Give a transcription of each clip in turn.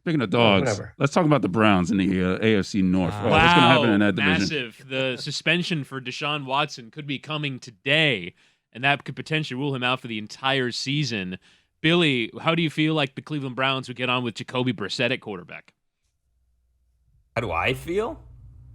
Speaking of dogs, let's talk about the Browns in the AFC North. Wow, what's going to happen in that division? Massive. The suspension for Deshaun Watson could be coming today, and that could potentially rule him out for the entire season. Billy, how do you feel like the Cleveland Browns would get on with Jacoby Brissett at quarterback? How do I feel?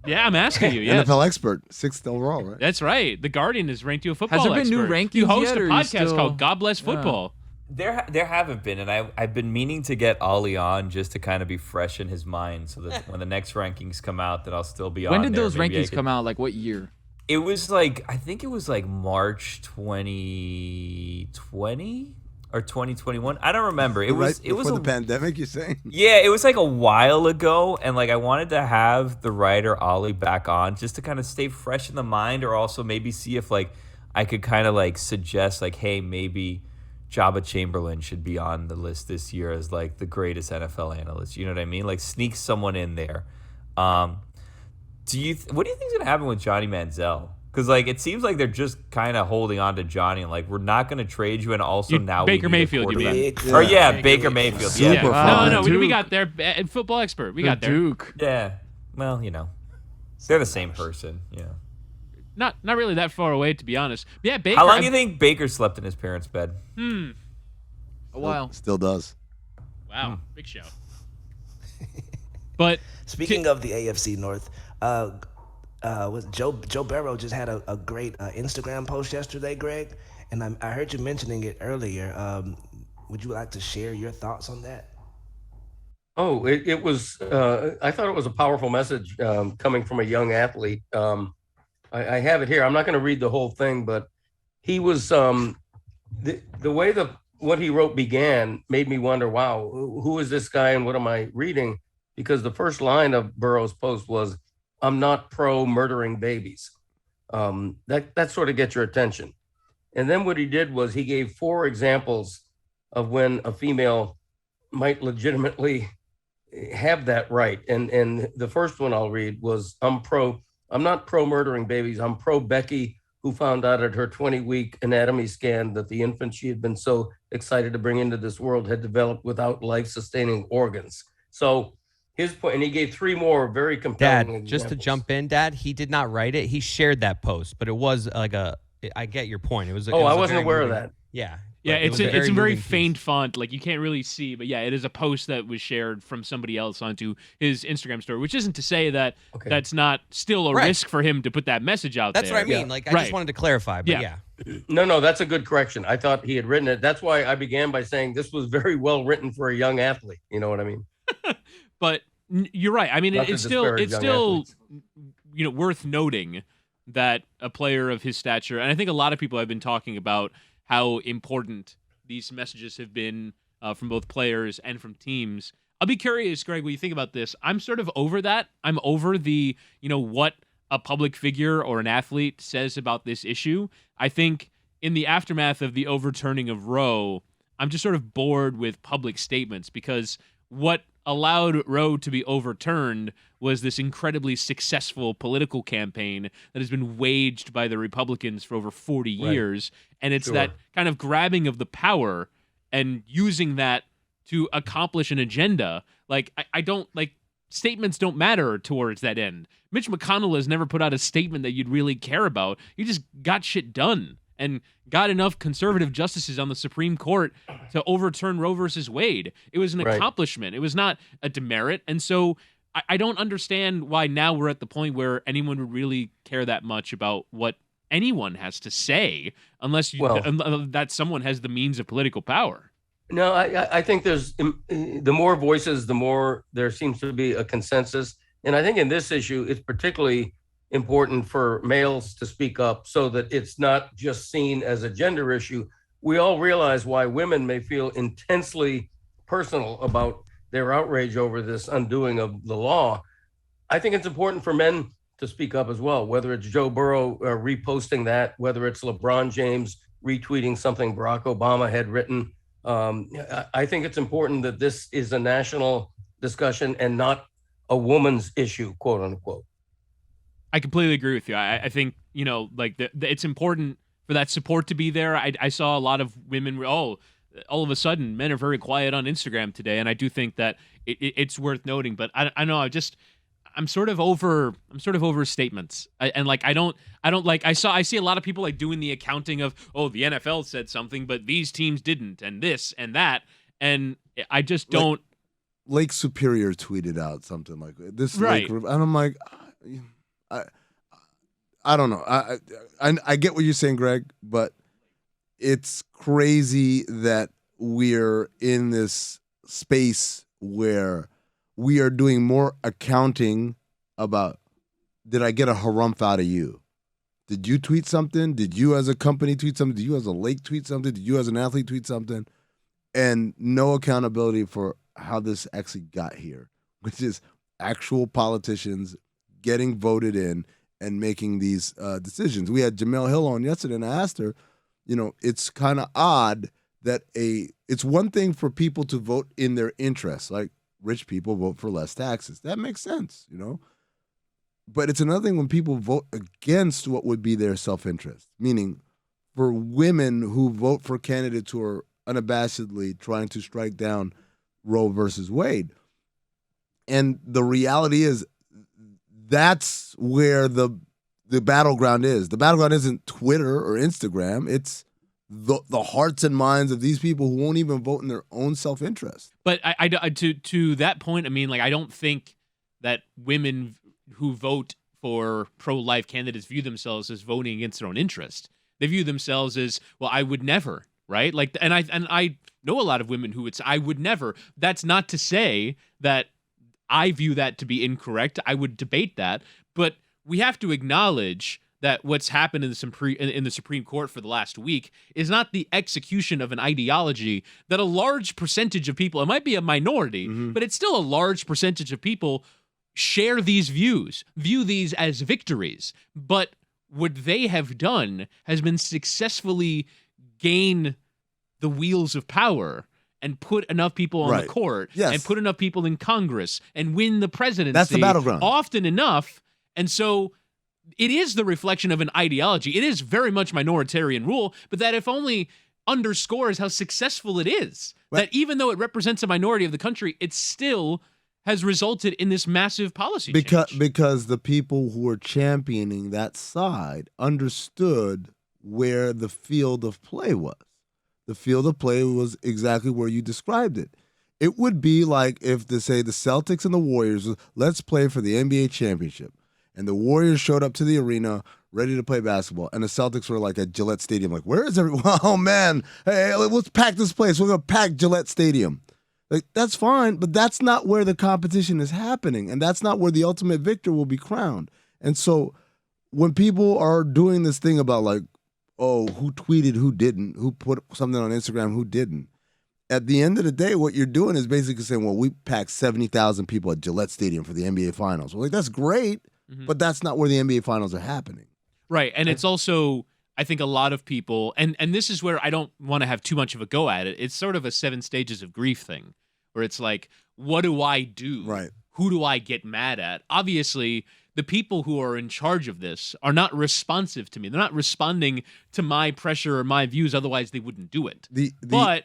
Yeah, I'm asking you. Yes. NFL expert, 6th overall, right? That's right. The Guardian has ranked you a football Has there expert. been new rankings You host yet, a or podcast called God Bless Football. There haven't been, and I've been meaning to get Ollie on just to kind of be fresh in his mind, so that when the next rankings come out, that I'll still be on. When did there. those Maybe rankings come out? Like what year? It was like, I think it was like March 2020 or 2021. I don't remember. It was the pandemic. You're saying? Yeah, it was like a while ago, and like I wanted to have the writer Ollie back on just to kind of stay fresh in the mind, or also maybe see if like I could kind of like suggest like, hey, maybe Jabba Chamberlain should be on the list this year as like the greatest NFL analyst. You know what I mean? Like sneak someone in there. What do you think is gonna happen with Johnny Manziel? Because like it seems like they're just kind of holding on to Johnny and like we're not gonna trade you, and also now Baker Mayfield, you mean? Baker Mayfield. Super fun. No, we got their football expert. We got their Duke. Yeah. Well, they're the same person. Yeah. Not really that far away, to be honest. But yeah, Baker. How long do you think Baker slept in his parents' bed? A while. Still does. Wow, big show. But speaking of the AFC North, was Joe Burrow just had a great Instagram post yesterday, Greg, and I heard you mentioning it earlier. Would you like to share your thoughts on that? Oh, it was. I thought it was a powerful message coming from a young athlete. I have it here. I'm not going to read the whole thing, but he was the way what he wrote began made me wonder, wow, who is this guy and what am I reading? Because the first line of Burrow's post was, "I'm not pro murdering babies." That sort of gets your attention. And then what he did was he gave 4 examples of when a female might legitimately have that right. And the first one I'll read was, I'm not pro murdering babies. I'm pro Becky, who found out at her 20-week anatomy scan that the infant she had been so excited to bring into this world had developed without life-sustaining organs. So his point, and he gave 3 more very compelling examples. Just to jump in, Dad, he did not write it. He shared that post, but it was like I get your point. It was. I wasn't aware of that. Yeah. Yeah, it's a very moving faint piece. font, like you can't really see, but yeah, it is a post that was shared from somebody else onto his Instagram story, which isn't to say that that's not still a risk for him to put that message out That's there. what I mean. Like I just wanted to clarify, but yeah. No, that's a good correction. I thought he had written it. That's why I began by saying this was very well written for a young athlete. You know what I mean? But you're right. I mean, it's still worth noting that a player of his stature, and I think a lot of people have been talking about how important these messages have been from both players and from teams. I'll be curious, Greg, what you think about this. I'm sort of over that. I'm over the, what a public figure or an athlete says about this issue. I think in the aftermath of the overturning of Roe, I'm just sort of bored with public statements, because what allowed Roe to be overturned was this incredibly successful political campaign that has been waged by the Republicans for over 40 years. And it's that kind of grabbing of the power and using that to accomplish an agenda. Like, I don't like statements don't matter towards that end. Mitch McConnell has never put out a statement that you'd really care about. He just got shit done and got enough conservative justices on the Supreme Court to overturn Roe versus Wade. It was an accomplishment. It was not a demerit. And so I don't understand why now we're at the point where anyone would really care that much about what anyone has to say, unless that someone has the means of political power. No, I think there's the more voices, the more there seems to be a consensus. And I think in this issue, it's particularly important for males to speak up so that it's not just seen as a gender issue. We all realize why women may feel intensely personal about their outrage over this undoing of the law. I think it's important for men to speak up as well, whether it's Joe Burrow reposting that, whether it's LeBron James retweeting something Barack Obama had written. I think it's important that this is a national discussion and not a woman's issue, quote unquote. I completely agree with you. I think, it's important for that support to be there. I saw a lot of women, all of a sudden men are very quiet on Instagram today, and I do think that it's worth noting. But I know I'm sort of over statements, and like I don't like I see a lot of people like doing the accounting of, oh, the NFL said something but these teams didn't, and this and that, and I just don't. Lake Superior tweeted out something like this, right? And I'm like, I don't know. I get what you're saying, Greg, but it's crazy that we're in this space where we are doing more accounting about, did I get a harumph out of you? Did you tweet something? Did you as a company tweet something? Did you as a lake tweet something? Did you as an athlete tweet something? And no accountability for how this actually got here, which is actual politicians getting voted in and making these decisions. We had Jamel Hill on yesterday, and I asked her, it's kind of odd that it's one thing for people to vote in their interests, like rich people vote for less taxes. That makes sense, But it's another thing when people vote against what would be their self-interest, meaning for women who vote for candidates who are unabashedly trying to strike down Roe versus Wade. And the reality is that's where the battleground is. The battleground isn't Twitter or Instagram. It's the hearts and minds of these people who won't even vote in their own self-interest. But I to that point, I mean, like, I don't think that women who vote for pro-life candidates view themselves as voting against their own interest. They view themselves as, well, I would never, right? Like, and I know a lot of women who would say, I would never. That's not to say that I view that to be incorrect. I would debate that, but we have to acknowledge that what's happened in the Supreme Court for the last week is not the execution of an ideology that a large percentage of people, it might be a minority, but it's still a large percentage of people share these views, view these as victories. But what they have done has been successfully gain the wheels of power and put enough people on the court and put enough people in Congress and win the presidency. That's the battleground. Often enough. And so it is the reflection of an ideology. It is very much minoritarian rule, but that if only underscores how successful it is. Right. That even though it represents a minority of the country, it still has resulted in this massive policy change. Because the people who were championing that side understood where the field of play was. The field of play was exactly where you described it. It would be like if, the Celtics and the Warriors, let's play for the NBA championship. And the Warriors showed up to the arena ready to play basketball. And the Celtics were like at Gillette Stadium, like, where is everyone? Oh, man. Hey, let's pack this place. We're going to pack Gillette Stadium. Like, that's fine, but that's not where the competition is happening. And that's not where the ultimate victor will be crowned. And so when people are doing this thing about, like, oh, who tweeted, who didn't, who put something on Instagram, who didn't, at the end of the day, what you're doing is basically saying, well, we packed 70,000 people at Gillette Stadium for the NBA Finals. Well, like, that's great. But that's not where the NBA Finals are happening. Right, and it's also, I think a lot of people, and this is where I don't want to have too much of a go at it, it's sort of a 7 stages of grief thing, where it's like, what do I do? Right. Who do I get mad at? Obviously, the people who are in charge of this are not responsive to me. They're not responding to my pressure or my views, otherwise they wouldn't do it. But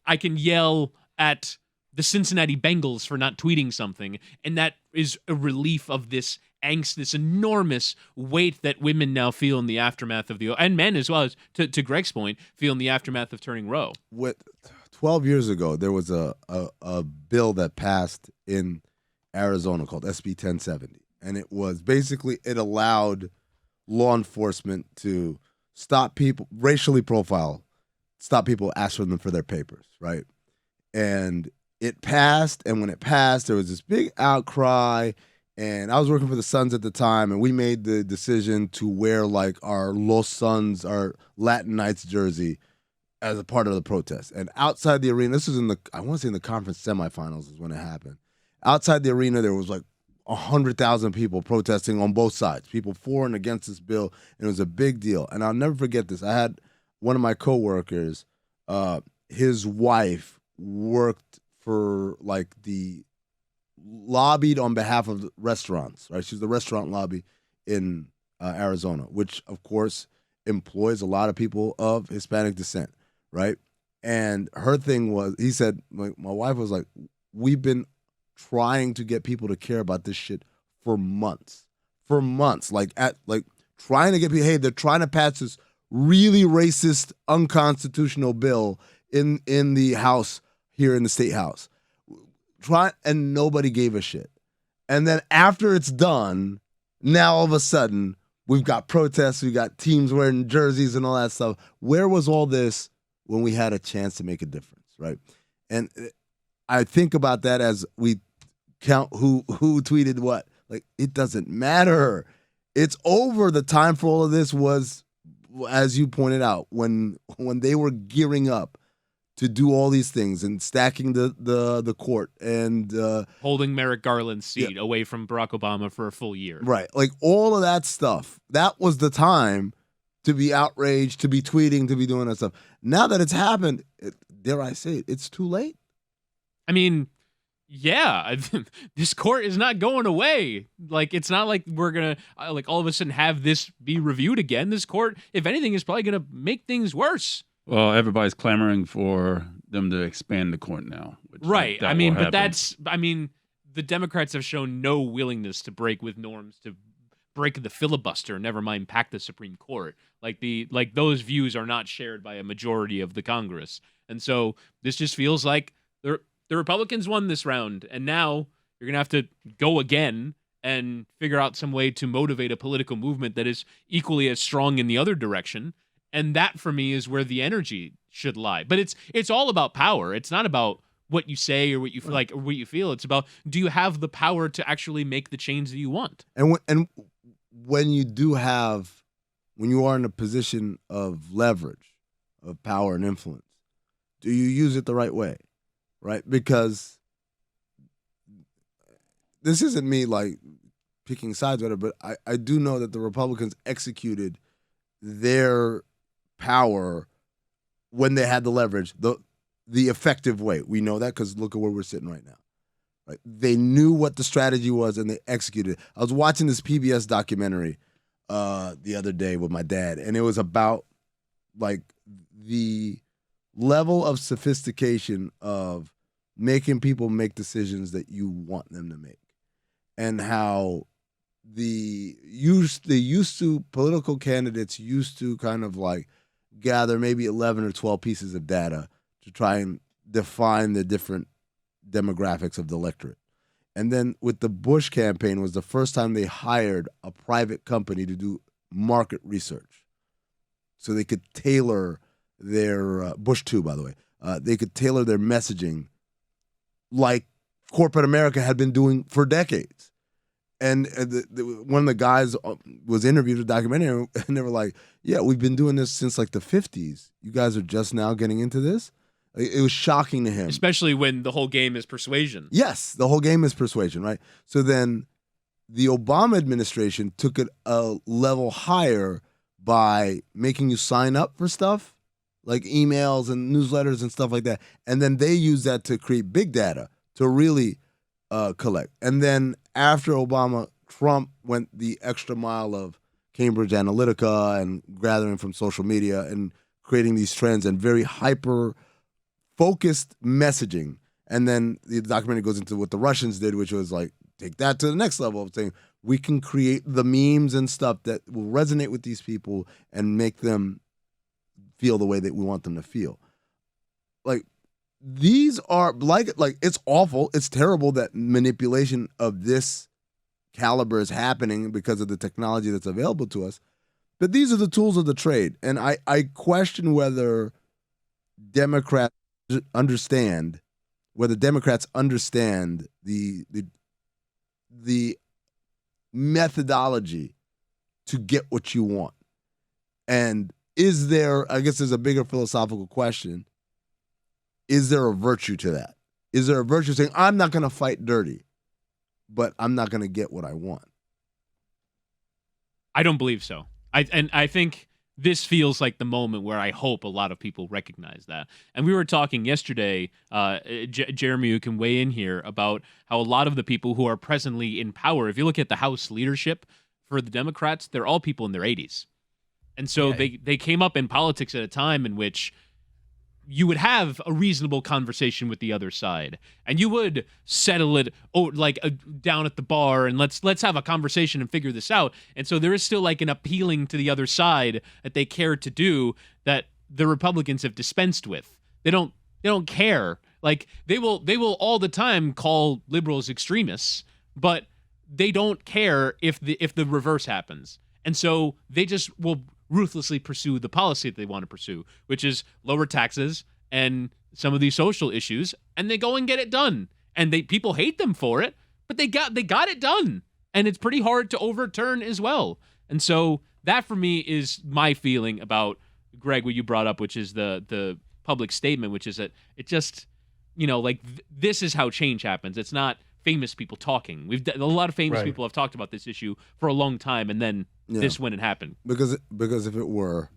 I can yell at the Cincinnati Bengals for not tweeting something, and that is a relief of this angst, this enormous weight that women now feel in the aftermath of and men as well, as to Greg's point, feel in the aftermath of turning Roe. 12 years ago, there was a bill that passed in Arizona called SB 1070, and it was basically, it allowed law enforcement to stop people, racially profile, stop people, ask for them for their papers, right? And it passed, and when it passed, there was this big outcry. And I was working for the Suns at the time, and we made the decision to wear like our Los Suns, our Latin Knights jersey as a part of the protest. And outside the arena, this was I want to say in the conference semifinals is when it happened. Outside the arena, there was like 100,000 people protesting on both sides, people for and against this bill, and it was a big deal. And I'll never forget this. I had one of my coworkers, his wife worked for like lobbied on behalf of restaurants, right? She's the restaurant lobby in Arizona, which of course employs a lot of people of Hispanic descent, right? And her thing was, he said, my wife was like, we've been trying to get people to care about this shit for months. Like trying to get people, hey, they're trying to pass this really racist, unconstitutional bill in the House here in the State House. And nobody gave a shit. And then after it's done, now all of a sudden, we've got protests, we got teams wearing jerseys and all that stuff. Where was all this when we had a chance to make a difference, right? And I think about that as we count who tweeted what. Like, it doesn't matter. It's over. The time for all of this was, as you pointed out, when they were gearing up to do all these things and stacking the court and holding Merrick Garland's seat away from Barack Obama for a full year. Right. Like all of that stuff. That was the time to be outraged, to be tweeting, to be doing that stuff. Now that it's happened, dare I say it, it's too late. I mean, yeah, this court is not going away. Like, it's not like we're going to, like, all of a sudden have this be reviewed again. This court, if anything, is probably going to make things worse. Well, everybody's clamoring for them to expand the court now. Right. I mean, but the Democrats have shown no willingness to break with norms, to break the filibuster, never mind pack the Supreme Court. Like those views are not shared by a majority of the Congress. And so this just feels like the Republicans won this round, and now you're going to have to go again and figure out some way to motivate a political movement that is equally as strong in the other direction. And that, for me, is where the energy should lie. But it's all about power. It's not about what you say or what you feel like or what you feel. It's about, do you have the power to actually make the change that you want? And when you are in a position of leverage, of power and influence, do you use it the right way? Right? Because this isn't me like picking sides with it, but I do know that the Republicans executed their power when they had the leverage, the effective way. We know that because look at where we're sitting right now. Right? They knew what the strategy was and they executed it. I was watching this PBS documentary the other day with my dad, and it was about like the level of sophistication of making people make decisions that you want them to make, and how political candidates used to kind of like gather maybe 11 or 12 pieces of data to try and define the different demographics of the electorate. And then with the Bush campaign was the first time they hired a private company to do market research. So they could tailor their, Bush 2, by the way, they could tailor their messaging like corporate America had been doing for decades. And one of the guys was interviewed in a documentary, and they were like, yeah, we've been doing this since like the 50s. You guys are just now getting into this? It was shocking to him. Especially when the whole game is persuasion. Yes, the whole game is persuasion, right? So then the Obama administration took it a level higher by making you sign up for stuff, like emails and newsletters and stuff like that. And then they use that to create big data to really collect. And then after Obama, Trump went the extra mile of Cambridge Analytica and gathering from social media and creating these trends and very hyper-focused messaging. And then the documentary goes into what the Russians did, which was like, take that to the next level of saying, we can create the memes and stuff that will resonate with these people and make them feel the way that we want them to feel. Like, these are like it's awful. It's terrible that manipulation of this caliber is happening because of the technology that's available to us. But these are the tools of the trade. And I question whether Democrats understand the methodology to get what you want. And is there, I guess there's a bigger philosophical question, is there a virtue to that? Is there a virtue saying, I'm not going to fight dirty, but I'm not going to get what I want? I don't believe so. I think this feels like the moment where I hope a lot of people recognize that. And we were talking yesterday, Jeremy, who can weigh in here, about how a lot of the people who are presently in power, if you look at the House leadership for the Democrats, they're all people in their 80s. And so they came up in politics at a time in which you would have a reasonable conversation with the other side, and you would settle it down at the bar, and let's have a conversation and figure this out. And so there is still like an appealing to the other side that they care to do that the Republicans have dispensed with. They don't care. Like they will all the time call liberals extremists, but they don't care if the reverse happens. And so they just will ruthlessly pursue the policy that they want to pursue, which is lower taxes and some of these social issues, and they go and get it done. And people hate them for it, but they got it done. And it's pretty hard to overturn as well. And so that for me is my feeling about, Greg, what you brought up, which is the public statement, which is that it just, this is how change happens. It's not famous people talking. A lot of famous people have talked about this issue for a long time, and then this went and happened. Because if it were,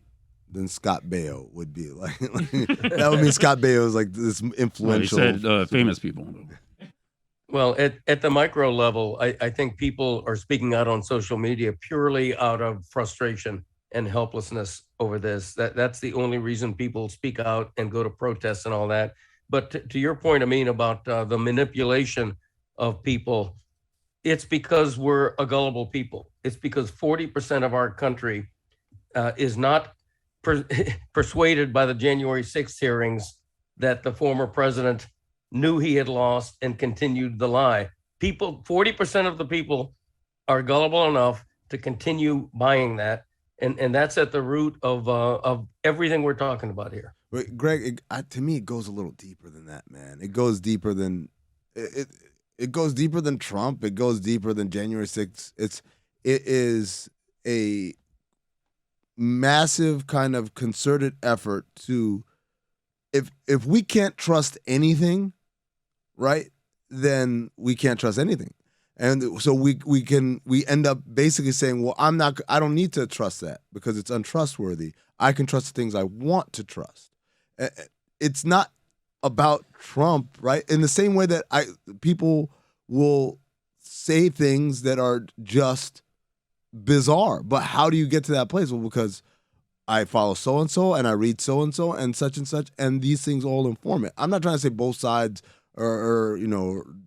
then Scott Baio would be like that would mean Scott Baio is like this influential. Well, he said famous people. Well, at the micro level, I think people are speaking out on social media purely out of frustration and helplessness over this. That's the only reason people speak out and go to protests and all that. But to your point, Amin, about the manipulation of people, it's because we're a gullible people. It's because 40% of our country is not persuaded by the January 6th hearings that the former president knew he had lost and continued the lie. 40% of the people are gullible enough to continue buying that. And that's at the root of everything we're talking about here. But Greg, to me, it goes a little deeper than that, man. It goes deeper than it goes deeper than Trump. It goes deeper than January 6th. It is a massive kind of concerted effort to, if we can't trust anything, right, then we can't trust anything. And so we end up basically saying, well, I don't need to trust that because it's untrustworthy. I can trust the things I want to trust. It's not about Trump, right? In the same way that people will say things that are just bizarre. But how do you get to that place? Well, because I follow so-and-so and I read so-and-so and such, and these things all inform it. I'm not trying to say both sides or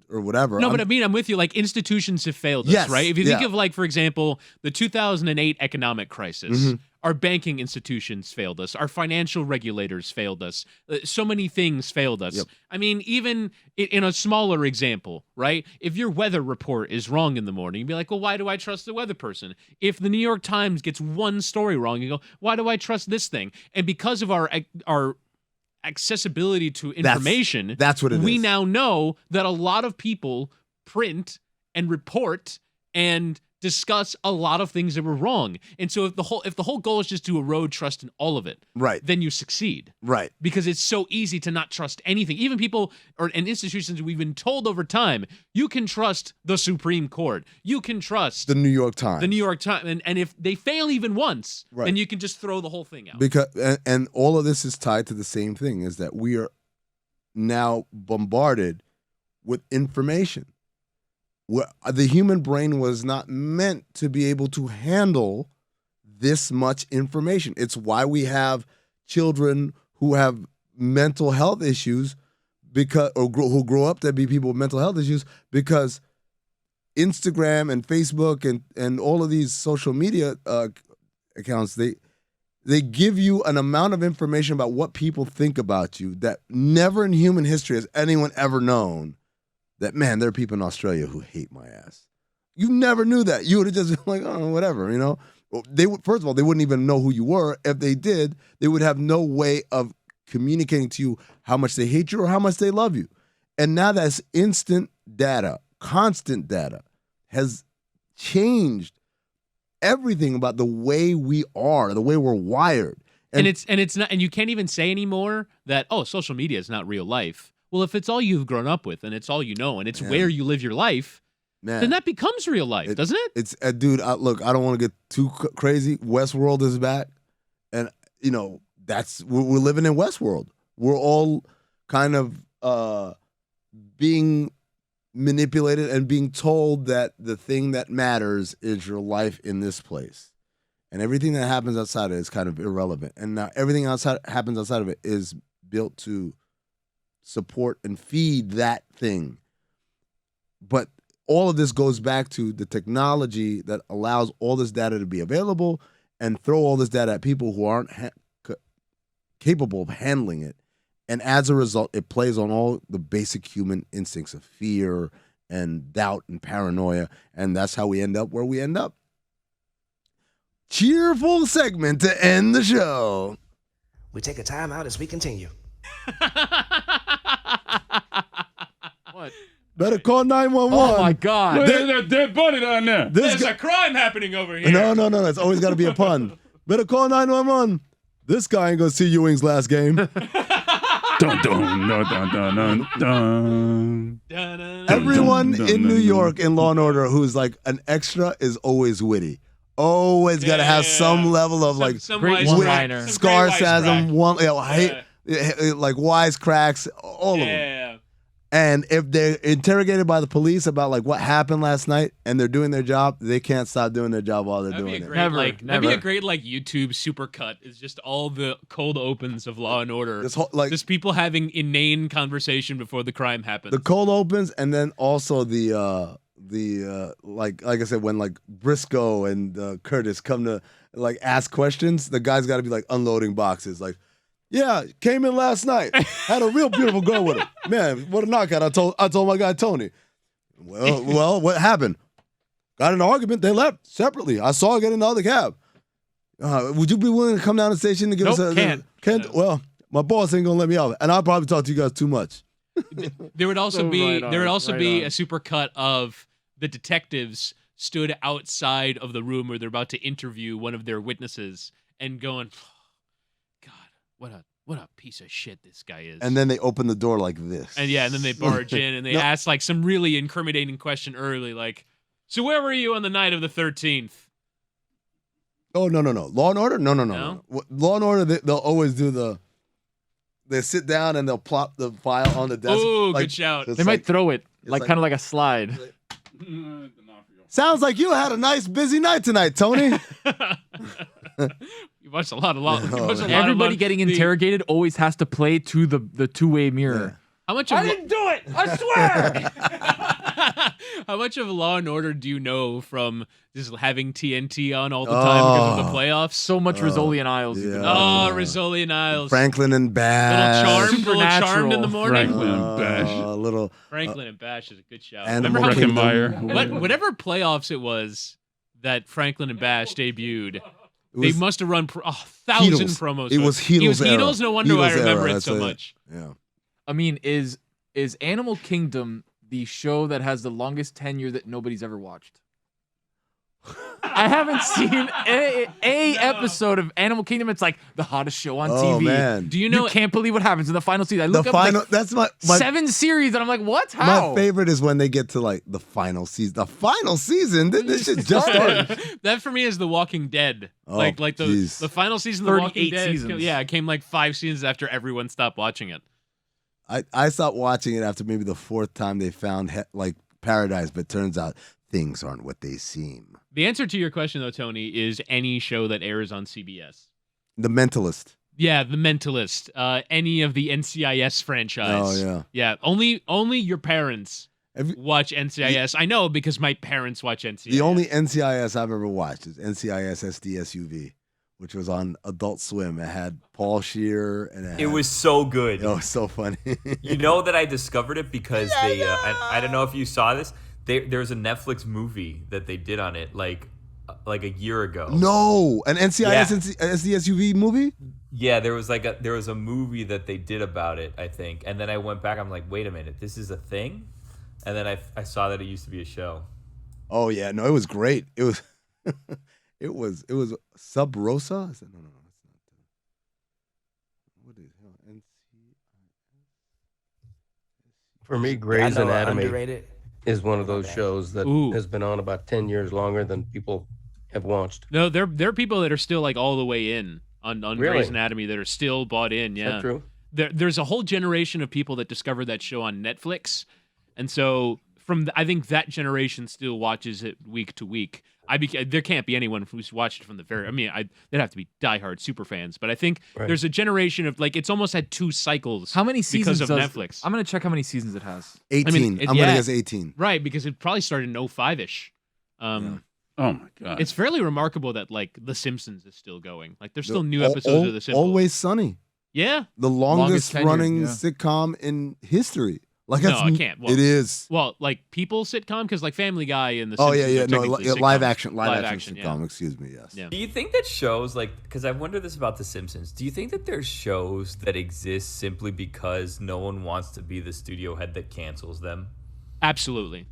whatever. No, but I mean, I'm with you. Like, institutions have failed us, right? If you think of, like, for example, the 2008 economic crisis, our banking institutions failed us. Our financial regulators failed us. So many things failed us. Yep. I mean, even in a smaller example, right? If your weather report is wrong in the morning, you'd be like, well, why do I trust the weather person? If the New York Times gets one story wrong, you go, why do I trust this thing? And because of our accessibility to information, that's what it we is. now know that a lot of people print and report and discuss a lot of things that were wrong. And so if the whole goal is just to erode trust in all of it, right, then you succeed. Right. Because it's so easy to not trust anything. Even people and institutions, we've been told over time, you can trust the Supreme Court. You can trust the New York Times. And if they fail even once, right, then you can just throw the whole thing out. Because and all of this is tied to the same thing, is that we are now bombarded with information. The human brain was not meant to be able to handle this much information. It's why we have children who have mental health issues who grow up to be people with mental health issues, because Instagram and Facebook and all of these social media accounts, they give you an amount of information about what people think about you that never in human history has anyone ever known. That, man, there are people in Australia who hate my ass. You never knew that. You would have just been like, oh, whatever, you know. First of all, they wouldn't even know who you were. If they did, they would have no way of communicating to you how much they hate you or how much they love you. And now that's instant data, constant data, has changed everything about the way we are, the way we're wired. And it's not, and you can't even say anymore that, oh, social media is not real life. Well, if it's all you've grown up with and it's all you know and it's where you live your life, then that becomes real life, doesn't it? It's dude. Look, I don't want to get too crazy. Westworld is back, and you know we're living in Westworld. We're all kind of being manipulated and being told that the thing that matters is your life in this place, and everything that happens outside of it is kind of irrelevant. And now everything happens outside of it is built to support and feed that thing. But all of this goes back to the technology that allows all this data to be available and throw all this data at people who aren't capable of handling it. And as a result, it plays on all the basic human instincts of fear and doubt and paranoia. And that's how we end up where we end up. Cheerful segment to end the show. We take a time out as we continue. What? Better call 911. Oh my God! There's a dead body down there. There's a crime happening over here. No. It's always got to be a pun. Better call 911. This guy ain't gonna see you Wings last game. Dun, dun, dun, dun, dun, dun. Everyone dun, in dun, New dun. York in Law and Order who's like an extra is always witty. Always got to have some level of like some great wisecrack, one-liner. some great scarsasm, wisecrack. like wisecracks, all of them. Yeah. And if they're interrogated by the police about like what happened last night and they're doing their job, they can't stop doing their job while they're That'd be doing a it. great, Never, that'd be never. a great YouTube supercut. It's just all the cold opens of Law and Order. This whole, like Just people having inane conversation before the crime happens. the cold opens, and then also the like I said, when like Briscoe and Curtis come to like ask questions, the guy's got to be like unloading boxes. Like, yeah, came in last night, had a real beautiful girl with him. Man, what a knockout! I told my guy Tony. Well, what happened? Got in an argument. They left separately. I saw her get in the other cab. Would you be willing to come down to the station to give us a? Can't. Well, my boss ain't gonna let me out, and I'll probably talk to you guys too much. There would also So be right on, there would also right be on. a supercut of the detectives stood outside of the room where they're about to interview one of their witnesses and going, God, what a piece of shit this guy is. And then they open the door like this. And then they barge in and they No. ask like some really incriminating question early, like, so where were you on the night of the 13th? Oh, no. Law and Order? No. No? Law and Order, they'll always do they sit down and they'll plop the file on the desk. Oh, like, good shout. it's They might throw it it's like like- kind of like a slide. Sounds like you had a nice busy night tonight, Tony. You watched a lot of law. Yeah, you watched a lot Everybody of getting the- interrogated always has to play to the two-way mirror. How much of do it. I swear. How much of Law and Order do you know from just having TNT on all the time because of the playoffs? So much Rizzoli and Isles. you can yeah. watch. Oh, Rizzoli and Isles. Franklin and Bash. Little charmed in the morning. Franklin and Bash. Little Franklin and Bash is a good shout. Animal Remember how Breckenmeyer. whatever playoffs it was that Franklin and Bash debuted, It they was must have run 1,000 Heatles. promos. It was Heatles He was era. Heatles. No wonder I Heatles remember era, it that's so it. much. Yeah. I mean, is Animal Kingdom the show that has the longest tenure that nobody's ever watched? I haven't seen a episode of Animal Kingdom. It's like the hottest show on Oh, TV. man. Do you You know? can't believe what happens in the final season. I The look up final, like that's my 7 series, and I'm like, what? How? my favorite is when they get to like the final season. The final season? This shit just started. That for me is The Walking Dead. Oh, like jeez. the final season of The Walking 38 Dead. seasons. Yeah, it came like 5 seasons after everyone stopped watching it. I stopped watching it after maybe the 4th time they found like paradise, but turns out things aren't what they seem. The answer to your question, though, Tony, is any show that airs on CBS. The Mentalist. Yeah, The Mentalist. Any of the NCIS franchise. Oh, yeah. Yeah, only your parents Have you- watch NCIS. I know because my parents watch NCIS. The only NCIS I've ever watched is NCIS SDSUV, which was on Adult Swim. It had Paul Scheer and It was so good. it was so funny. You know that I discovered it because I don't know if you saw this. There was a Netflix movie that they did on it like a year ago. No, an NCIS Yeah. SDSUV movie? Yeah, there was a movie that they did about it, I think. And then I went back. I'm like, wait a minute, this is a thing. And then I saw that it used to be a show. Oh yeah, no, it was great. It was it was Sub Rosa. I said, no, that's not that. What is hell? For me, I Grey's know, Anatomy underrated. is one of those shows that Ooh. has been on about 10 years longer than people have watched. No, there are people that are still like all the way in on Really? Grey's Anatomy that are still bought in. Is Yeah, that true? there's a whole generation of people that discovered that show on Netflix, and so I think that generation still watches it week to week. There can't be anyone who's watched it from the very. I mean, they'd have to be diehard super fans. But I think there's a generation of it's almost had 2 cycles. How many seasons because of Netflix? I'm gonna check how many seasons it has. 18. I mean, I'm gonna guess 18. Right, because it probably started in 05-ish. Oh my god! It's fairly remarkable that The Simpsons is still going. There's still new episodes of The Simpsons. Always Sunny. Yeah, The longest tenured, running yeah. sitcom in history. no, I can't. Well, it is. Well, People sitcom because Family Guy and The Oh Simpsons. yeah. are No, technically live sitcoms. action yeah. sitcom. Excuse me. Yes. Yeah. Do you think that shows because I wonder this about The Simpsons? Do you think that there's shows that exist simply because no one wants to be the studio head that cancels them? Absolutely.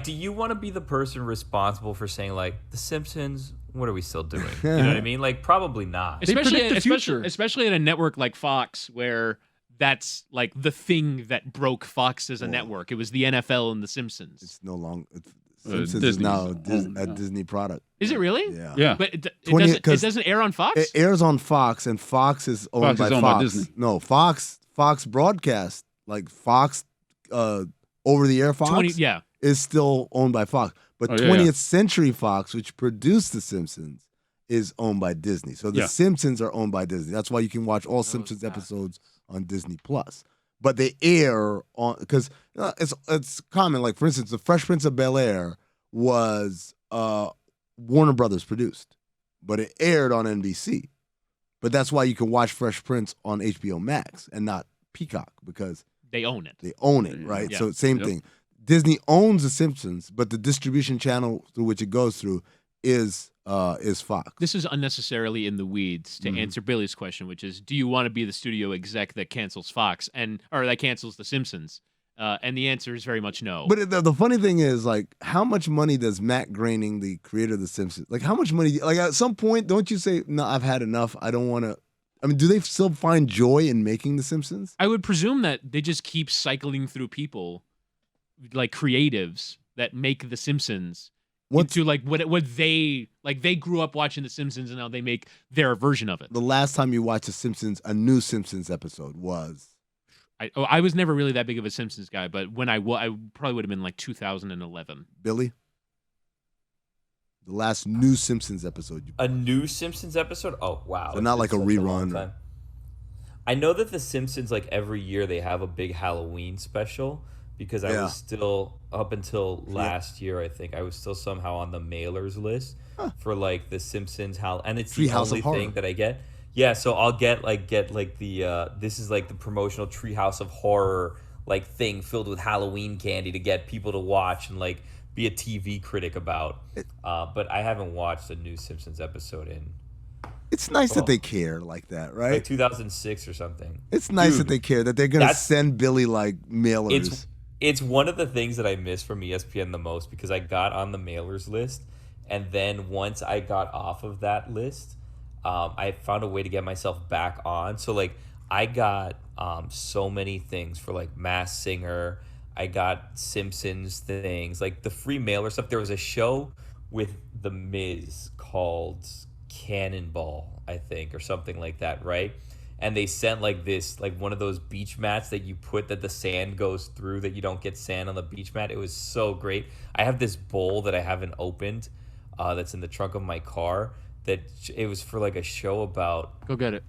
Do you want to be the person responsible for saying The Simpsons? What are we still doing? You know what I mean? Probably not. Especially at a network like Fox, where that's the thing that broke Fox as a network. It was the NFL and The Simpsons. It's no longer. Simpsons is Disney's now a own. Disney product. Is it really? Yeah. Yeah. But it 20 doesn't air on Fox? It airs on Fox, and Fox is owned by Fox. Disney. No, Fox broadcast Fox, over the air Fox. Is still owned by Fox. But 20th Century Fox, which produced The Simpsons, is owned by Disney. So The Simpsons are owned by Disney. That's why you can watch all Simpsons episodes on Disney Plus. But they air on because it's common. For instance, The Fresh Prince of Bel-Air was Warner Brothers produced, but it aired on NBC. But that's why you can watch Fresh Prince on HBO Max and not Peacock because they own it. They own it, right? Yeah. So same thing. Disney owns The Simpsons, but the distribution channel through which it goes through is Fox. This is unnecessarily in the weeds to answer Billy's question, which is, do you want to be the studio exec that cancels Fox or that cancels The Simpsons? And the answer is very much no. But the funny thing is, how much money does Matt Groening, the creator of The Simpsons, how much money? At some point, don't you say, no, I've had enough. I don't want to. I mean, do they still find joy in making The Simpsons? I would presume that they just keep cycling through people, creatives that make The Simpsons. Into what they grew up watching The Simpsons and now they make their version of it. The last time you watched a new Simpsons episode was? I was never really that big of a Simpsons guy, but when I probably would have been 2011. Billy? The last new Simpsons episode. A new Simpsons episode? Oh, wow. So not a rerun. I know that The Simpsons, every year they have a big Halloween special because I was still, up until last year, I think, I was still somehow on the mailers list for The Simpsons and it's the only thing that I get. Yeah, so I'll get the this is the promotional Treehouse of Horror thing filled with Halloween candy to get people to watch and be a TV critic about. But I haven't watched a new Simpsons episode in. It's nice that they care like that, right? 2006 or something. It's nice that they care that they're gonna send Billy mailers. It's one of the things that I miss from ESPN the most because I got on the mailers list, and then once I got off of that list, I found a way to get myself back on. So I got so many things for Masked Singer. I got Simpsons things, the free mailer stuff. There was a show with The Miz called Cannonball, I think, or something like that, right? And they sent this one of those beach mats that you put that the sand goes through that you don't get sand on the beach mat. It was so great. I have this bowl that I haven't opened that's in the trunk of my car that it was for a show about go get it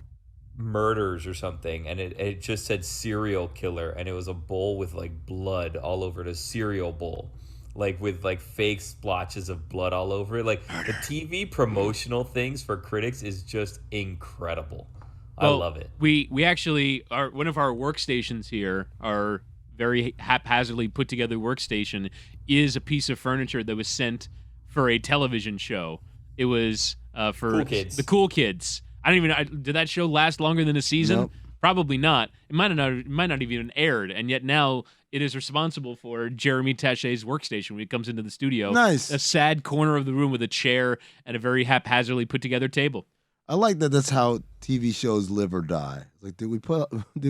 murders or something, and it just said serial killer, and it was a bowl with blood all over it, a cereal bowl with fake splotches of blood all over it. The TV promotional things for critics is just incredible. I love it. We actually are one of our workstations here, our very haphazardly put together workstation, is a piece of furniture that was sent for a television show. It was for Cool Kids. The Cool Kids. I don't even did that show last longer than a season? Nope. Probably not. It might not even aired, and yet now it is responsible for Jeremy Tachet's workstation when he comes into the studio. Nice. A sad corner of the room with a chair and a very haphazardly put together table. I like that. That's how TV shows live or die. Did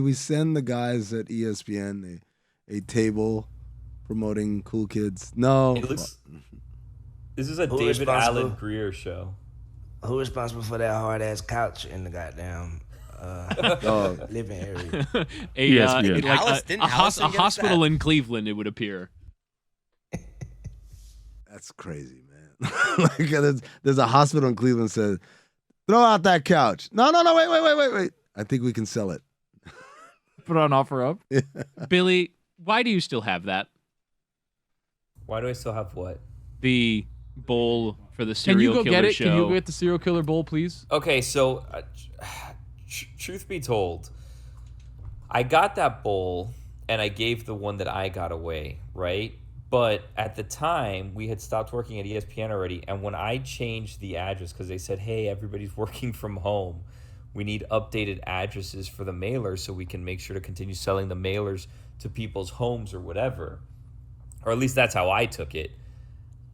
we send the guys at ESPN a table promoting Cool Kids? No. This is a David Allen Greer show. Who responsible for that hard ass couch in the goddamn living area? A hospital in Cleveland, it would appear. That's crazy, man. Like there's a hospital in Cleveland says, throw out that couch. No, wait. I think we can sell it. Put on offer up. Yeah. Billy, why do you still have that? Why do I still have what? The bowl for the Can you serial go killer get it? show. Can you get the serial killer bowl, please? Okay, so truth be told, I got that bowl and I gave the one that I got away, right? But at the time, we had stopped working at ESPN already, and when I changed the address, because they said, hey, everybody's working from home, we need updated addresses for the mailers so we can make sure to continue selling the mailers to people's homes or whatever. Or at least that's how I took it.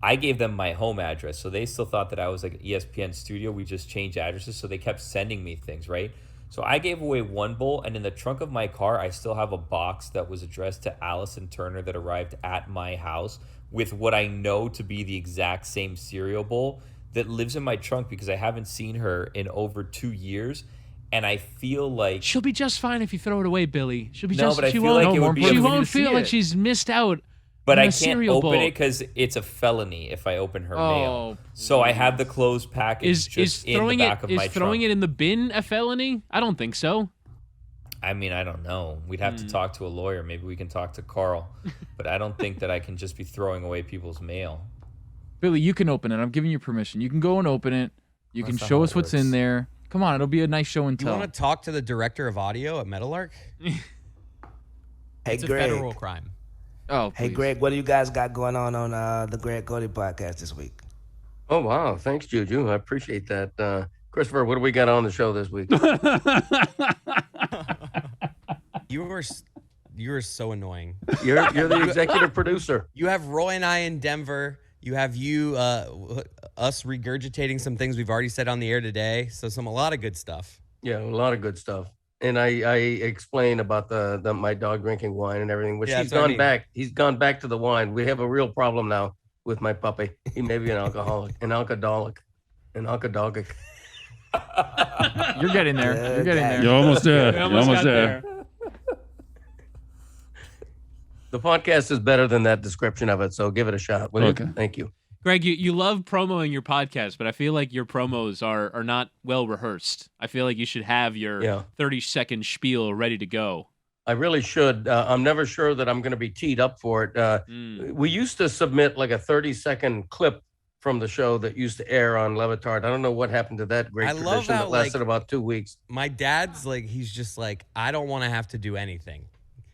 I gave them my home address, so they still thought that I was like an ESPN studio. We just changed addresses, so they kept sending me things, right? So I gave away one bowl, and in the trunk of my car, I still have a box that was addressed to Allison Turner that arrived at my house with what I know to be the exact same cereal bowl that lives in my trunk because I haven't seen her in over 2 years, and I feel like She'll be just fine if you throw it away, Billy. She'll be no, just. but I she feel won't. like it would be. She a- won't see feel like it. she's missed out. But on I a can't cereal open bowl. it because it's a felony if I open her Oh, mail. So I have the closed package Is just in the throwing back of my is throwing trunk. it in the bin a felony? I don't think so. I mean, I don't know. We'd have to talk to a lawyer. Maybe we can talk to Carl. But I don't think that I can just be throwing away people's mail. Billy, you can open it. I'm giving you permission. You can go and open it. You can That's not show how us it what's works. in there. Come on, it'll be a nice show and You tell. want to talk to the director of audio at Metalark? Hey, It's a Greg. federal crime. Oh, Hey, please. Greg, what do you guys got going on the Greg Cody podcast this week? Oh, wow. Thanks, Juju. I appreciate that. Christopher, what do we got on the show this week? You were so annoying. You're the executive producer. You have Roy and I in Denver. You have us regurgitating some things we've already said on the air today. So a lot of good stuff. Yeah, a lot of good stuff. And I explain about the my dog drinking wine and everything, which Yeah, he's that's what I gone mean. back. He's gone back to the wine. We have a real problem now with my puppy. He may be an alcoholic, an alcoholic. You're getting there. You're getting there. You're almost there. You're almost got there. The podcast is better than that description of it, so give it a shot. Will you? Okay. Thank you. Greg, you love promoing your podcast, but I feel like your promos are not well rehearsed. I feel like you should have your 30-second spiel ready to go. I really should. I'm never sure that I'm going to be teed up for it. We used to submit like a 30-second clip from the show that used to air on Le Batard. I don't know what happened to that great I love tradition how, that lasted like, about 2 weeks. My dad's like, he's just like, I don't want to have to do anything.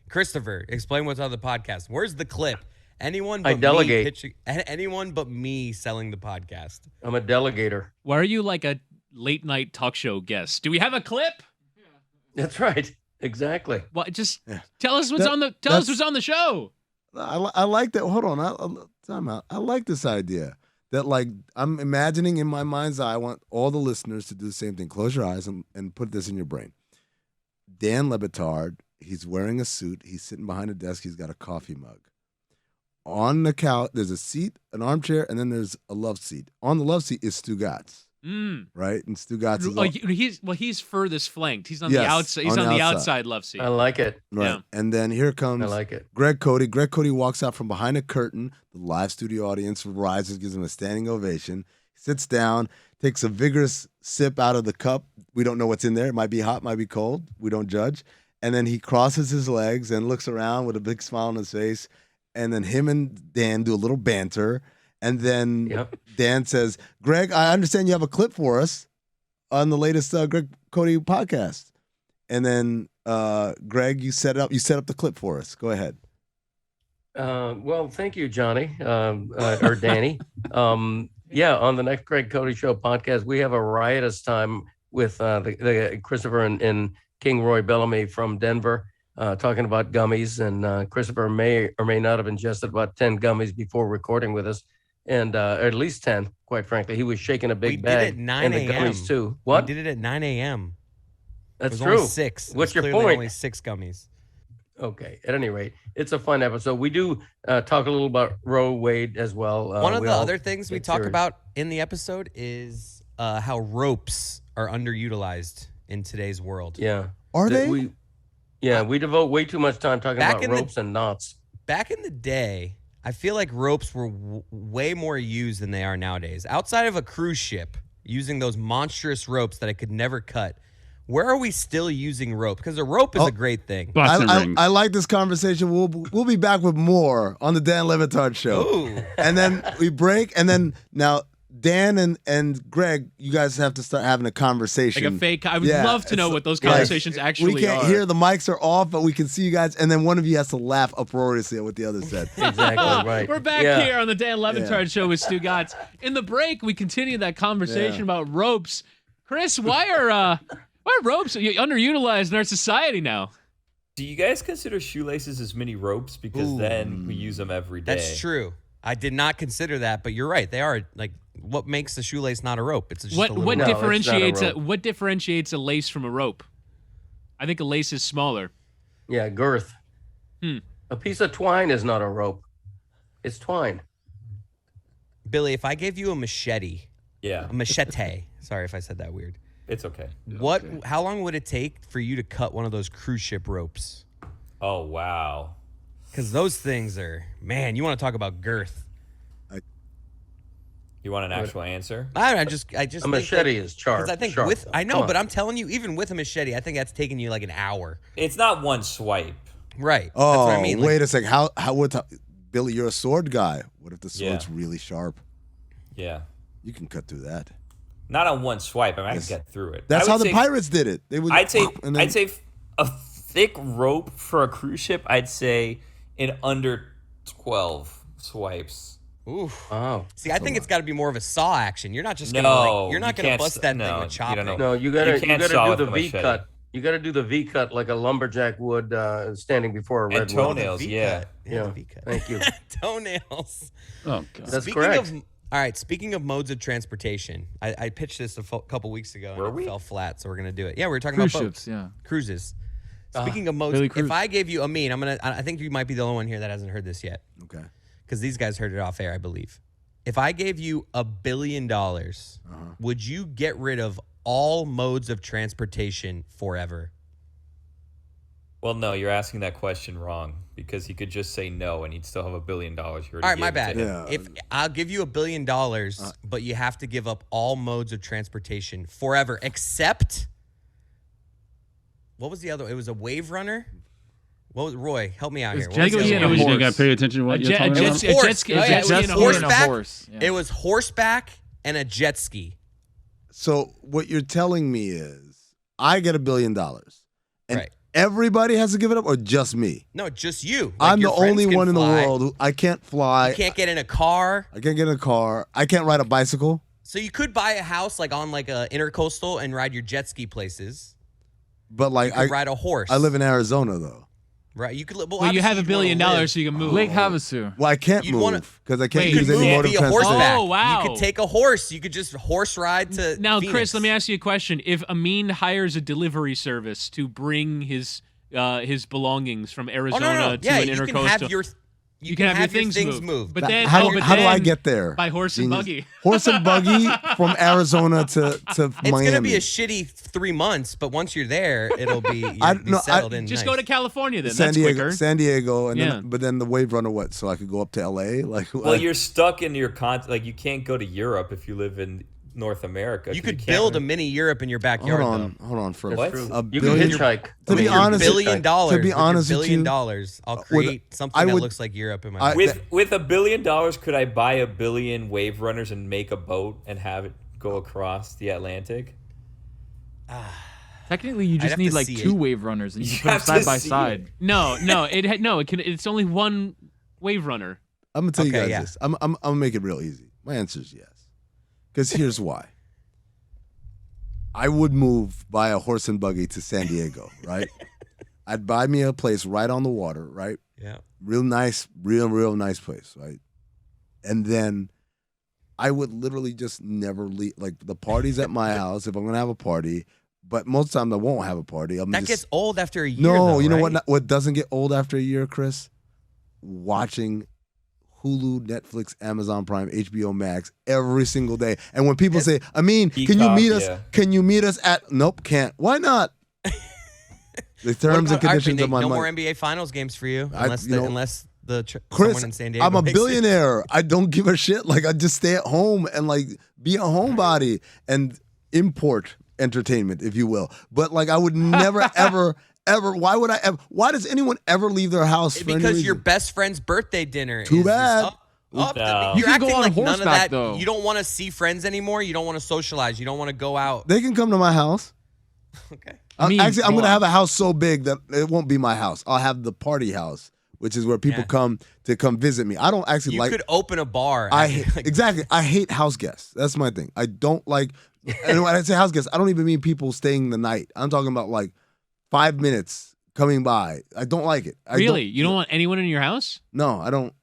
Christopher, explain what's on the podcast. Where's the clip? Anyone but I delegate. me pitching, anyone but me selling the podcast. I'm a delegator. Why are you like a late night talk show guest? Do we have a clip? That's right. Exactly. Well, just tell us what's on the show. I like that. Hold on. Time out. I like this idea that, like, I'm imagining in my mind's eye, I want all the listeners to do the same thing. Close your eyes and put this in your brain. Dan Le Batard, he's wearing a suit. He's sitting behind a desk. He's got a coffee mug. On the couch, there's a seat, an armchair, and then there's a love seat. On the love seat is Stugotz, right? And Stugotz is He's furthest flanked. He's on Yes, the outside. He's on on the the outside. outside love seat. I like it. right. Yeah. And then here comes I like it. Greg Cody. Greg Cody walks out from behind a curtain. The live studio audience rises, gives him a standing ovation. He sits down, takes a vigorous sip out of the cup. We don't know what's in there. It might be hot, might be cold. We don't judge. And then he crosses his legs and looks around with a big smile on his face. And then him and Dan do a little banter. And then Dan says, Greg, I understand you have a clip for us on the latest Greg Cody podcast. And then Greg, you set up the clip for us. Go ahead. Well, thank you, Johnny, or Danny. On the next Greg Cody Show podcast, we have a riotous time with the Christopher and King Roy Bellamy from Denver, talking about gummies. And Christopher may or may not have ingested about 10 gummies before recording with us, and or at least 10, quite frankly. He was shaking a big We bag. did it at 9 and the a.m. gummies too. What? We did it at 9 a.m. That's it was true. Only 6. It What's was your clearly point? Only 6 gummies. Okay. At any rate, it's a fun episode. We do talk a little about Roe Wade as well. One of we the all other things we get talk serious. about in the episode is how ropes are underutilized in today's world. Yeah. Are they? We devote way too much time talking Back about in the- ropes and knots. Back in the day, I feel like ropes were way more used than they are nowadays. Outside of a cruise ship, using those monstrous ropes that I could never cut, where are we still using rope? Because a rope is a great thing. I like this conversation. We'll be back with more on the Dan Le Batard Show. Ooh. And then we break, and then now Dan and Greg, you guys have to start having a conversation. Like a fake. I would love to know what those conversations actually are. We can't hear, the mics are off, but we can see you guys, and then one of you has to laugh uproariously at what the other said. Exactly right. We're back here on the Dan Le Batard Show with Stugotz. In the break, we continue that conversation about ropes. Chris, why are ropes underutilized in our society now? Do you guys consider shoelaces as mini ropes? Because then we use them every day. That's true. I did not consider that, but you're right. They are like, what makes a shoelace not a rope? It's just what differentiates a lace from a rope? I think a lace is smaller. Yeah, girth. A piece of twine is not a rope. It's twine. Billy, if I gave you a machete, Yeah, a machete. Sorry if I said that weird. it's okay. How long would it take for you to cut one of those cruise ship ropes? Oh, wow. Because those things are, man, you want to talk about girth. You want an actual answer? I just A machete is sharp. Because I think sharp, with, though. I know, Come on. but I'm telling you, even with a machete, I think that's taking you like an hour. It's not one swipe. Right. Oh, That's what I mean. wait a second. How would Billy? You're a sword guy. What if the sword's really sharp? Yeah. You can cut through that. Not on one swipe. I mean, I can get through it. That's I how would the say- pirates did it. They would. I'd say and then- I'd say a thick rope for a cruise ship. I'd say in under 12 swipes. Oof. Oh. See, I think it's got to be more of a saw action. You're not just gonna No, you're not you gonna can't bust s- that no, thing with you chop don't it. know. No, you gotta can't saw do with the a V machete. cut. You gotta do the V cut like a lumberjack would standing before a And red toenails, woman. yeah. Yeah, the V cut. Thank you. Toenails. Oh god. That's Speaking correct. All right, speaking of modes of transportation, I pitched this a couple weeks ago and Were it we? fell flat, so we're gonna do it. Yeah, we were talking Cruise about boats. ships, yeah. Cruises. Speaking of modes, Billy if Cruise. I gave you I think you might be the only one here that hasn't heard this yet, Okay. because these guys heard it off air, I believe. If I gave you $1 billion, would you get rid of all modes of transportation forever? Well, no, you're asking that question wrong because he could just say no and he'd still have $1 billion. All right, my bad. Yeah. If I'll give you $1 billion, but you have to give up all modes of transportation forever, except what was the other? It was a wave runner. What was Roy? Help me out here. What jet was the ski other and a one? You horse. got to pay attention to what you're talking jet about. ski- jet ski- Oh, yeah, jet it was ski and a horse. horseback. horse, yeah. It was horseback and a jet ski. So what you're telling me is, I get $1 billion, and Right. everybody has to give it up, or just me? No, just you. Like, I'm the your friends only can one in the fly. world who I can't fly. You can't get in a car. I can't get in a car. I can't ride a bicycle. So you could buy a house like on like a intercoastal and ride your jet ski places. But like You could ride a horse. I live in Arizona though. Right. You could live. Well, you have $1 billion, so you can move. Lake Havasu. Well, I can't You'd wanna- move because I can't Wait, You use could any move mode of via transportation. horseback. Oh, wow. You could take a horse. You could just horse ride to. Now, Phoenix. Chris, let me ask you a question. If Amin hires a delivery service to bring his belongings from Oh Arizona no, no. to Yeah, an you intercoastal, can have your. you can have your things moved. But then, How do I then get there? by horse and Genius. buggy. Horse and buggy from Arizona to It's Miami. gonna be a shitty 3 months, but once you're there, it'll be, no, settled in. Just nice. go to California then. San That's Diego, quicker. San Diego, and Yeah. then, but then the wave runner. What? So I could go up to LA? Like, Well, you're stuck in your like you can't go to Europe if you live in North America. You 'cause could can't build a really- mini Europe in your backyard. hold on for What? a You billion. can hitchhike. To be honest, $1 billion. to be honest $1 with billion, you, I'll create something I that would- looks like Europe in my. I- backyard. With $1 billion, could I buy 1 billion wave runners and make a boat and have it go across the Atlantic? Technically, you I'd just have need to like see 2 it. wave runners, and you You can put them have side to by see side. it. It's only one wave runner. I'm gonna tell you Okay, guys yeah. this. I'm gonna make it real easy. My answer is yes. Because here's why. I would move by a horse and buggy to San Diego, right? I'd buy me a place right on the water, right? Yeah. Real nice, real nice place, right? And then I would literally just never leave. Like the party's at my house if I'm gonna have a party, but most times I won't have a party. I'm That just, gets old after a year. no, though, you know right? what doesn't get old after a year, Chris? Watching Hulu, Netflix, Amazon Prime, HBO Max every single day. And when people say, "Amin, can you Peacock, meet us? yeah. Can you meet us at?" Nope, can't. Why not? The terms and What about- conditions Nick, of my no money. more NBA Finals games for you, I- unless you know, unless Chris, someone in San Diego. I'm a makes it. billionaire. I don't give a shit. Like I just stay at home and like be a homebody and import entertainment, if you will. But like I would never ever. Why would I ever? Why does anyone ever leave their house? For any Because reason? your best friend's birthday dinner. Too is bad. No. You You're can go acting on like none of horseback, that. though. You don't want to see friends anymore. You don't want to socialize. You don't want to go out. They can come to my house. Okay. I mean, Actually, I'm go going to on. have a house so big that it won't be my house. I'll have the party house, which is where people Yeah. come to come visit me. I don't actually You like. could open a bar. Exactly. I hate house guests. That's my thing. I don't like. And when I say house guests, I don't even mean people staying the night. I'm talking about like 5 minutes coming by. I don't like it. Really? You don't want anyone in your house? No, I don't.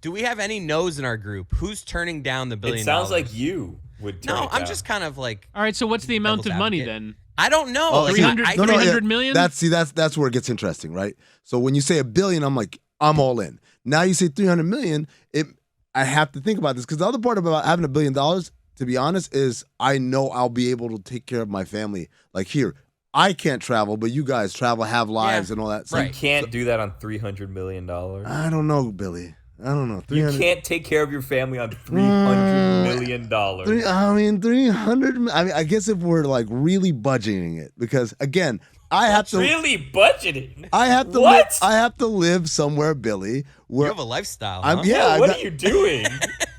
Do we have any no's in our group? Who's turning down the $1 billion? It sounds like you would turn No, it I'm down. just kind of like. All right, so what's the amount of Devil's money advocate. then? I don't know. Oh, Like, 300 I- 300 million? That's where it gets interesting, right? So when you say $1 billion, I'm like, I'm all in. Now you say 300 million, I have to think about this because the other part about having $1 billion, to be honest, is I know I'll be able to take care of my family. Like here, I can't travel, but you guys travel, have lives, and all that. So You can't do that on $300 million. I don't know, Billy. I don't know. You 300. can't take care of your family on $300 million. 300. I mean, I guess if we're like really budgeting it, because again, I have to Really budgeting? I have to What? live, I have to live somewhere, Billy. You Where have a lifestyle. I'm huh? yeah. What are you doing?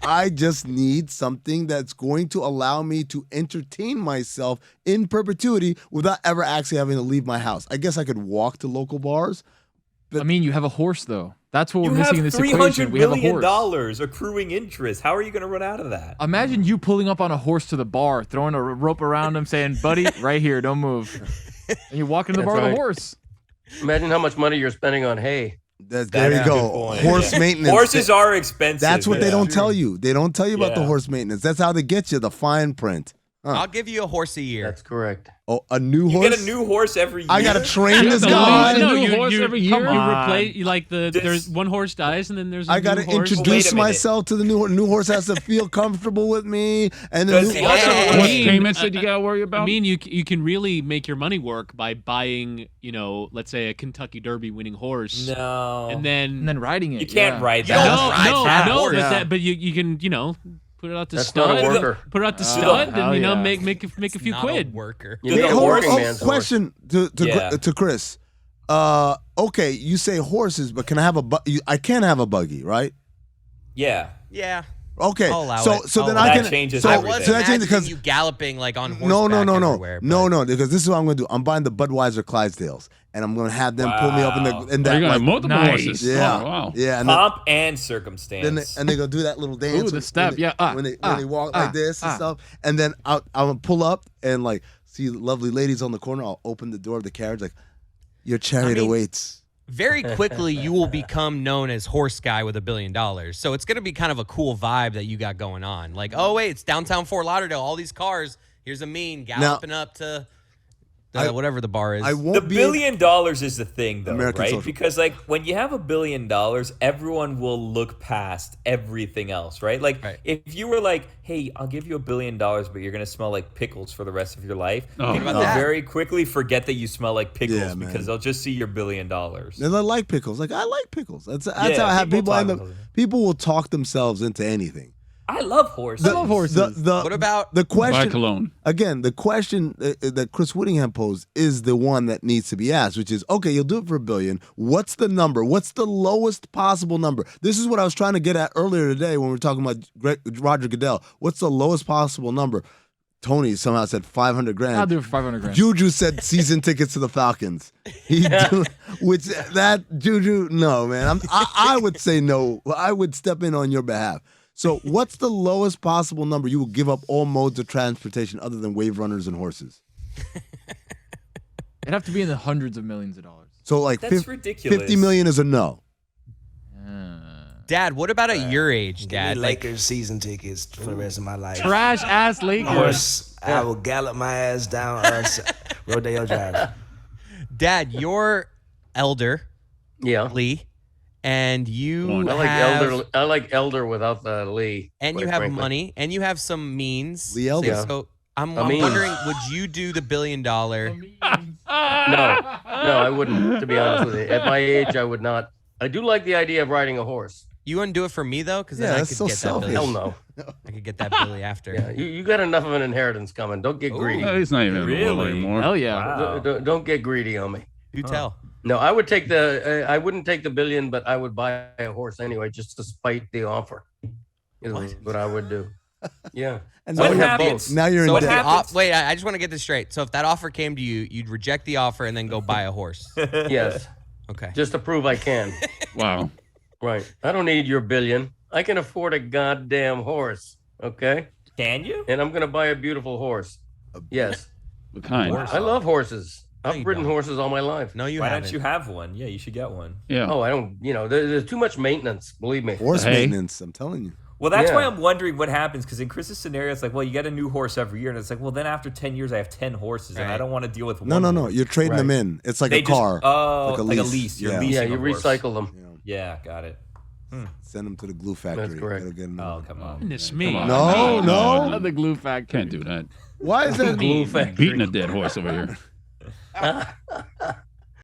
I just need something that's going to allow me to entertain myself in perpetuity without ever actually having to leave my house. I guess I could walk to local bars. I mean, you have a horse though. That's what You we're missing in have this equation. $300 We have a million horse. accruing interest. How are you going to run out of that? Imagine you pulling up on a horse to the bar, throwing a rope around him, saying, "Buddy, right here, don't move." And you walk into the bar with a horse. Imagine how much money you're spending on hay. There That's you a go. good point. Horse Yeah. maintenance. Horses are expensive. That's what they yeah. don't tell you. They don't tell you about the Yeah. horse maintenance. That's how they get you, the fine print. I'll give you a horse a year. That's correct. Oh, a new You horse? get a new horse every year. I got to train this the guy. lease. No, new you, horse you, every you, year? you Come on. replace like there's one horse dies and then there's a I got to new horse. Wait introduce a minute. myself to the new horse has to feel comfortable with me. And the Does new he Also, Yeah. I What mean, payments that you got to worry about? I mean, you can really make your money work by buying, let's say a Kentucky Derby winning horse, No. and And then riding it. you can't yeah. ride You that. don't ride that no, horse. but you can put it out to That's stud, not a worker. put it out to Oh, stud, hell and yeah. make a few Not quid. A worker. You need a hold on, working man's horse. question to Yeah. Chris. Okay, you say horses, but can I have I can have a buggy, right? Yeah. Yeah. Okay, I'll allow so it. so I'll then allow I That can. changes so, I everything. was so that changes imagining because you galloping like on horseback no, everywhere. no, because this is what I'm going to do. I'm buying the Budweiser Clydesdales, and I'm going to have them pull me up in Wow. that You're gonna have multiple Nice. horses. yeah, Oh, wow. yeah, and Pomp and circumstance. then they go do that little dance. Ooh, the when step, they- yeah, when they walk like this and stuff, and then I'm gonna pull up and like see lovely ladies on the corner. I'll open the door of the carriage, like your chariot mean, awaits. Very quickly, you will become known as Horse Guy with $1 billion. So it's going to be kind of a cool vibe that you got going on. Like, oh, wait, it's downtown Fort Lauderdale. All these cars. Here's a mean galloping up to whatever the bar is. I The won't $1 be. billion is the thing, though, American right? social. Because like when you have $1 billion, everyone will look past everything else, right? Like Right. if you were like, "Hey, I'll give you $1 billion, but you're gonna smell like pickles for the rest of your life," Oh, people about will that? very quickly forget that you smell like pickles Yeah, man. because they'll just see your $1 billion. And I like pickles. Like I like pickles. That's Yeah, how I have people people. talk End about up, it. people will talk themselves into anything. I love horses. I love horses. What about the Buy question? cologne. Again, the question that Chris Whittingham posed is the one that needs to be asked, which is, okay, you'll do it for $1 billion. What's the number? What's the lowest possible number? This is what I was trying to get at earlier today when we were talking about Roger Goodell. What's the lowest possible number? Tony somehow said 500 grand. I'll do it for 500 grand. Juju said season tickets to the Falcons. Juju, no, man. I would say no. I would step in on your behalf. So what's the lowest possible number you will give up all modes of transportation other than wave runners and horses? It'd have to be in the hundreds of millions of dollars. So like That's ridiculous. 50 million is a no. Dad? What about at your age, Give Dad? me Like, Lakers season tickets for the rest of my life. Trash ass Lakers. Of course, I will gallop my ass down Rodeo Drive. Dad, you're elder, Yeah. Lee, and you I I like have, elder. I like elder without the Lee. and you quite have frankly. money, and you have some means. Lee Elder. Yeah. So I'm means. wondering, would you do the $1 billion? No, I wouldn't. To be honest with you, at my age, I would not. I do like the idea of riding a horse. You wouldn't do it for me though, because Yeah, then I that's could so get selfish. that Hell Billy. no. I could get that Billy after. Yeah, you got enough of an inheritance coming. Don't get greedy. He's not even Really? little anymore. Hell yeah. Wow. Don't get greedy on me. You tell. No, I would take the. I wouldn't take the billion, but I would buy a horse anyway, just to spite the offer. Is what I would do. Yeah. And What now you're- happens? Now you're in So what debt. happens? Wait, I just want to get this straight. So if that offer came to you, you'd reject the offer and then go buy a horse. Yes. Okay. Just to prove I can. Wow. Right. I don't need your billion. I can afford a goddamn horse. Okay. Can you? And I'm gonna buy a beautiful horse. Yes. What kind? I love horses. No, I've you ridden don't. horses all my life. No, you Why haven't. don't you have one? Yeah, you should get one. Yeah. Oh, I don't. There's too much maintenance. Believe me. Horse Hey. maintenance. I'm telling you. Well, that's why Yeah. I'm wondering what happens, because in Chris's scenario, it's like, well, you get a new horse every year, and it's like, well, then after 10 years, I have 10 horses, and I Right. don't want to deal with No, one no, no. horse. You're trading Right. them in. It's like They a just- car. Oh, like a like a lease. lease. You're Yeah. leasing Yeah, a you horse. recycle them. Yeah, got it. Send them to the glue factory. correct. Gotta get 'em Oh, in. come on. Goodness me. Come on. No, no. The glue factory. Can't do that. Why is that? Glue factory. Beating a dead horse over here.